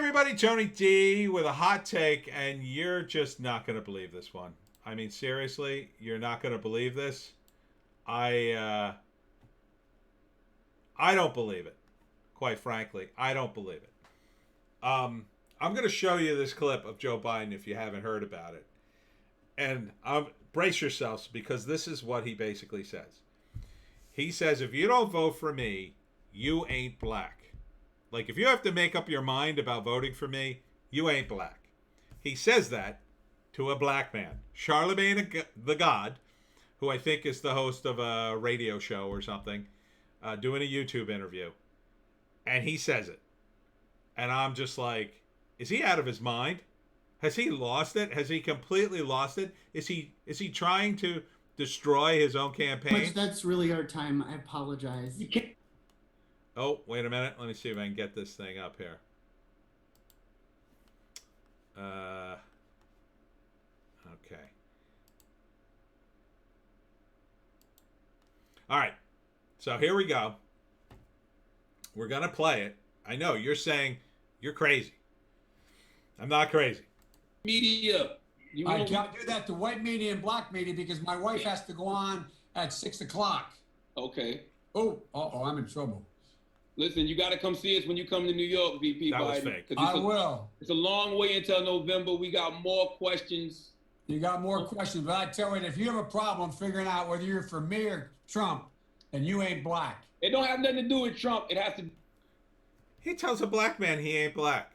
everybody, Tony D with a hot take, and you're just not going to believe this one. I mean, seriously, you're not going to believe this. I don't believe it. Quite frankly, I don't believe it. I'm going to show you this clip of Joe Biden if you haven't heard about it, and brace yourselves because this is what he basically says. He says, "If you don't vote for me, you ain't black." Like, if you have to make up your mind about voting for me, you ain't black. He says that to a black man, Charlemagne the God, who I think is the host of a radio show or something, doing a YouTube interview. And he says it. And I'm just like, is he out of his mind? Has he lost it? Has he completely lost it? Is he trying to destroy his own campaign? That's really our time. I apologize. Oh, wait a minute. Let me see if I can get this thing up here. Okay. All right. So here we go. We're going to play it. I know you're saying you're crazy. I'm not crazy. Media. I can't do that to white media and black media because my wife has to go on at 6 o'clock. Okay. Oh, I'm in trouble. Listen, you got to come see us when you come to New York, VP That Biden. was fake. I will. It's a long way until November. We got more questions. You got more questions, but I tell you, if you have a problem figuring out whether you're for me or Trump, then you ain't black. It don't have nothing to do with Trump. It has to. He tells a black man he ain't black,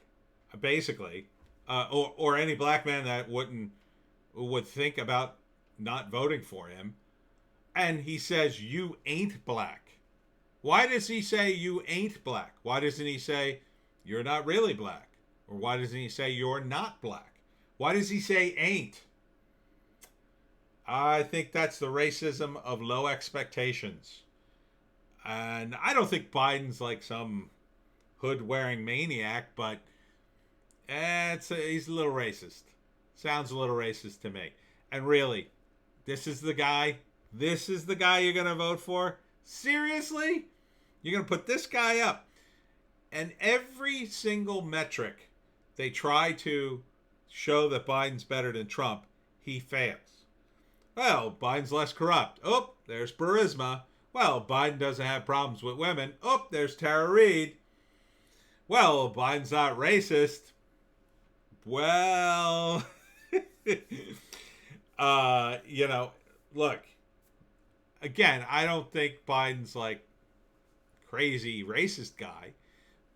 basically, or any black man that would think about not voting for him, and he says you ain't black. Why does he say you ain't black? Why doesn't he say you're not really black? Or why doesn't he say you're not black? Why does he say ain't? I think that's the racism of low expectations. And I don't think Biden's like some hood-wearing maniac, but he's a little racist. Sounds a little racist to me. And really, this is the guy you're going to vote for? Seriously? You're going to put this guy up? And every single metric they try to show that Biden's better than Trump, he fails. Well, Biden's less corrupt. Oh, there's Burisma. Well, Biden doesn't have problems with women. Oh, there's Tara Reid. Well, Biden's not racist. Well, look, again, I don't think Biden's like crazy racist guy,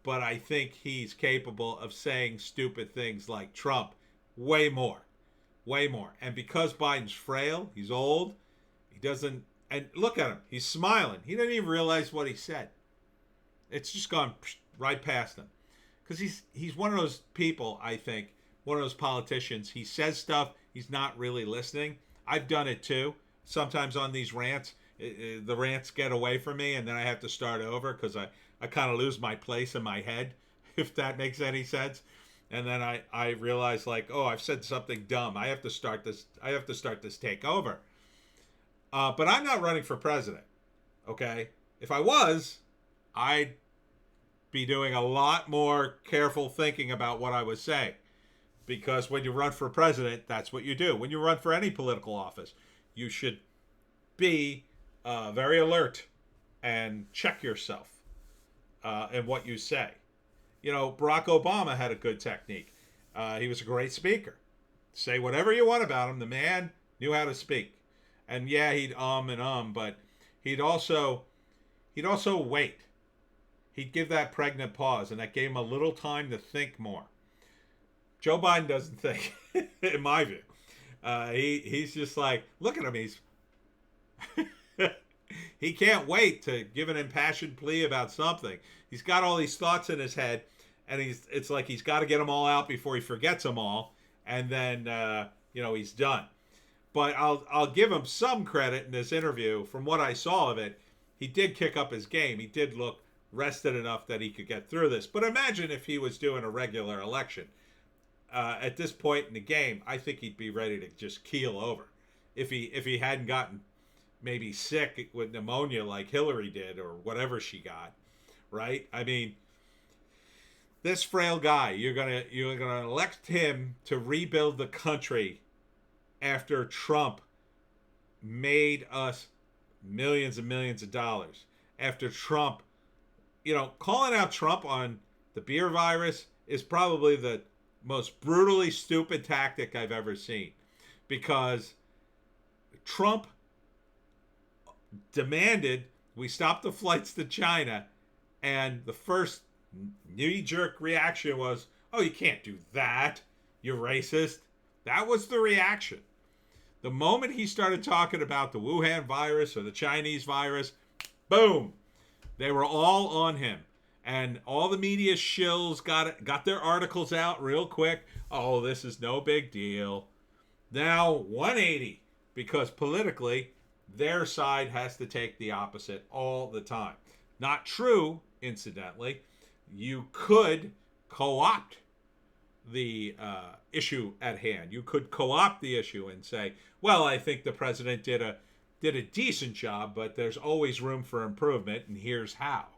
but I think he's capable of saying stupid things like Trump way more. And because Biden's frail, he's old, he doesn't, and look at him, he's smiling. He didn't even realize what he said. It's just gone right past him. Because he's one of those people, I think, one of those politicians, he says stuff, he's not really listening. I've done it too. Sometimes on these rants, the rants get away from me, and then I have to start over because I kind of lose my place in my head, if that makes any sense. And then I realize, like, oh, I've said something dumb. I have to start this take over. But I'm not running for president, okay? If I was, I'd be doing a lot more careful thinking about what I was saying. Because when you run for president, that's what you do. When you run for any political office, you should be very alert and check yourself in what you say. You know, Barack Obama had a good technique. He was a great speaker. Say whatever you want about him. The man knew how to speak. And yeah, he'd but he'd also wait. He'd give that pregnant pause, and that gave him a little time to think more. Joe Biden doesn't think, in my view. He's just like, look at him. He can't wait to give an impassioned plea about something. He's got all these thoughts in his head, and it's like he's got to get them all out before he forgets them all, and then he's done. But I'll give him some credit in this interview. From what I saw of it, he did kick up his game. He did look rested enough that he could get through this. But imagine if he was doing a regular election. At this point in the game, I think he'd be ready to just keel over. If he hadn't gotten maybe sick with pneumonia like Hillary did or whatever she got, right? I mean, This frail guy, you're gonna elect him to rebuild the country after Trump made us millions and millions of dollars. After Trump, calling out Trump on the beer virus is probably the most brutally stupid tactic I've ever seen, because Trump demanded we stop the flights to China, and the first knee-jerk reaction was, "Oh, you can't do that. You're racist." That was the reaction. The moment he started talking about the Wuhan virus or the Chinese virus, boom, they were all on him. And all the media shills got their articles out real quick. Oh, this is no big deal. Now 180, because politically their side has to take the opposite all the time. Not true, incidentally. You could co-opt the issue at hand. You could co-opt the issue and say, well, I think the president did a decent job, but there's always room for improvement, and here's how.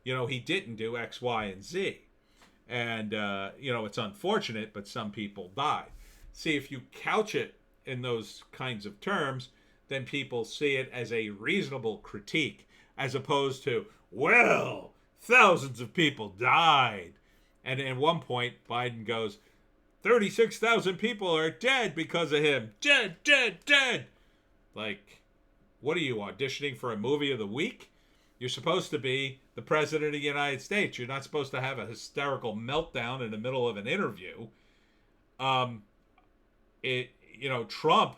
He didn't do X, Y, and Z. And, it's unfortunate, but some people died. See, if you couch it in those kinds of terms, then people see it as a reasonable critique, as opposed to, well, thousands of people died. And at one point, Biden goes, 36,000 people are dead because of him. Dead, dead, dead. Like, what are you, auditioning for a movie of the week? You're supposed to be the president of the United States. You're not supposed to have a hysterical meltdown in the middle of an interview. Trump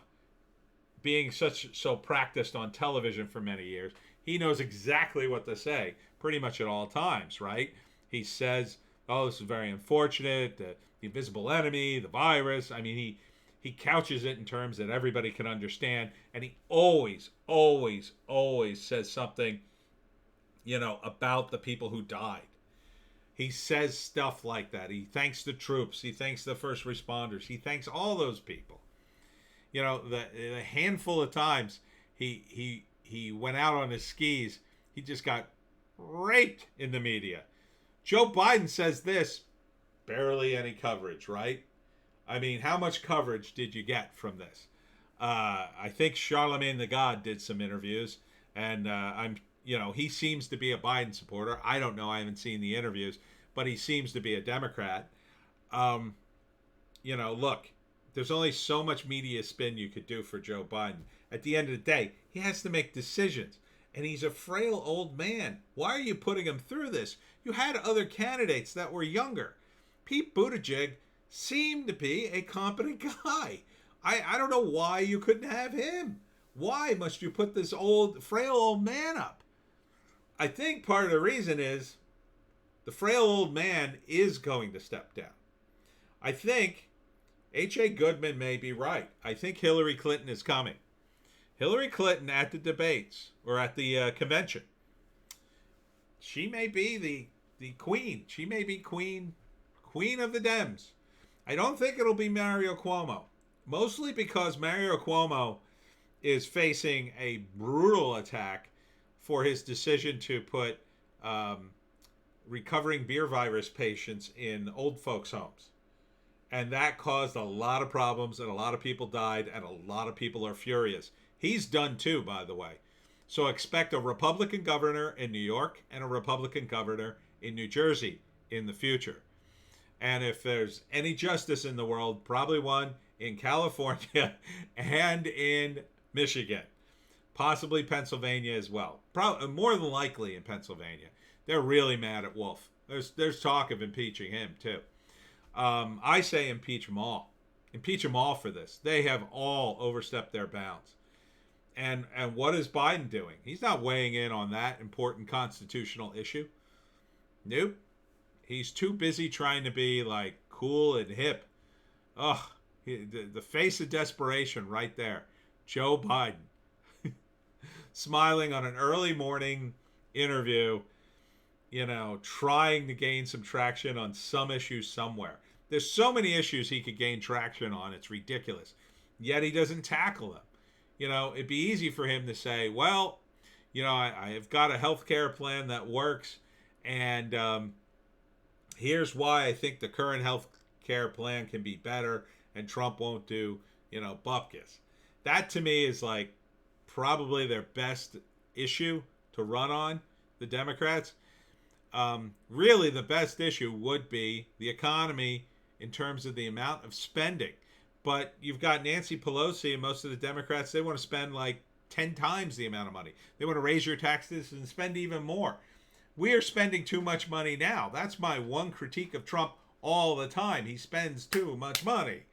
being so practiced on television for many years, he knows exactly what to say pretty much at all times, right? He says, oh, this is very unfortunate, the invisible enemy, the virus. I mean, he couches it in terms that everybody can understand, and he always, always, always says something, about the people who died. He says stuff like that. He thanks the troops. He thanks the first responders. He thanks all those people. The handful of times he went out on his skis, he just got raped in the media. Joe Biden says this, barely any coverage, right? I mean, how much coverage did you get from this? I think Charlemagne the God did some interviews, and he seems to be a Biden supporter. I don't know. I haven't seen the interviews, but he seems to be a Democrat. Look, there's only so much media spin you could do for Joe Biden. At the end of the day, he has to make decisions. And he's a frail old man. Why are you putting him through this? You had other candidates that were younger. Pete Buttigieg seemed to be a competent guy. I don't know why you couldn't have him. Why must you put this frail old man up? I think part of the reason is the frail old man is going to step down. I think H.A. Goodman may be right. I think Hillary Clinton is coming. Hillary Clinton at the debates or at the convention, she may be the queen. She may be queen of the Dems. I don't think it'll be Mario Cuomo, mostly because Mario Cuomo is facing a brutal attack for his decision to put recovering beer virus patients in old folks' homes. And that caused a lot of problems, and a lot of people died, and a lot of people are furious. He's done too, by the way. So expect a Republican governor in New York and a Republican governor in New Jersey in the future. And if there's any justice in the world, probably one in California and in Michigan. Possibly Pennsylvania as well. Probably more than likely in Pennsylvania. They're really mad at Wolf. There's talk of impeaching him too. I say impeach them all. Impeach them all for this. They have all overstepped their bounds. And what is Biden doing? He's not weighing in on that important constitutional issue. Nope. He's too busy trying to be like cool and hip. Ugh. The face of desperation right there. Joe Biden. Smiling on an early morning interview, trying to gain some traction on some issue somewhere. There's so many issues he could gain traction on. It's ridiculous. Yet he doesn't tackle them. It'd be easy for him to say, well, I have got a health care plan that works, and Here's why I think the current health care plan can be better and Trump won't do, bupkis. That to me is like probably their best issue to run on, the Democrats. Really, the best issue would be the economy in terms of the amount of spending. But you've got Nancy Pelosi and most of the Democrats, they want to spend like 10 times the amount of money. They want to raise your taxes and spend even more. We are spending too much money now. That's my one critique of Trump all the time. He spends too much money.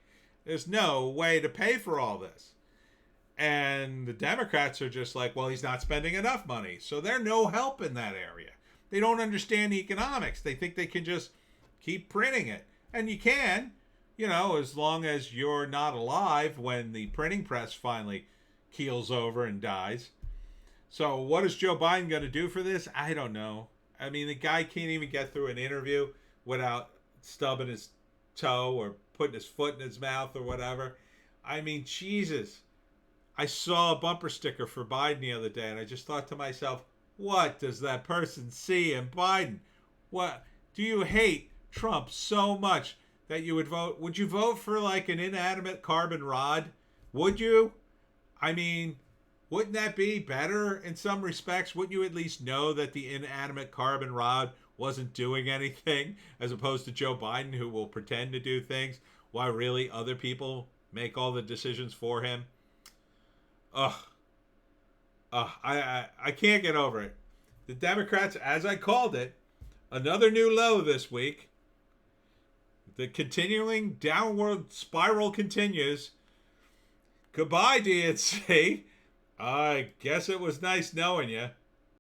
There's no way to pay for all this. And the Democrats are just like, well, he's not spending enough money. So they're no help in that area. They don't understand economics. They think they can just keep printing it. And you can, as long as you're not alive when the printing press finally keels over and dies. So what is Joe Biden going to do for this? I don't know. I mean, the guy can't even get through an interview without stubbing his toe or putting his foot in his mouth or whatever. I mean, Jesus. I saw a bumper sticker for Biden the other day, and I just thought to myself, what does that person see in Biden? What do you hate Trump so much that you would vote? Would you vote for like an inanimate carbon rod? Would you? I mean, wouldn't that be better in some respects? Wouldn't you at least know that the inanimate carbon rod wasn't doing anything, as opposed to Joe Biden, who will pretend to do things while really other people make all the decisions for him? Ugh. I can't get over it. The Democrats, as I called it, another new low this week. The continuing downward spiral continues. Goodbye, DNC. I guess it was nice knowing you.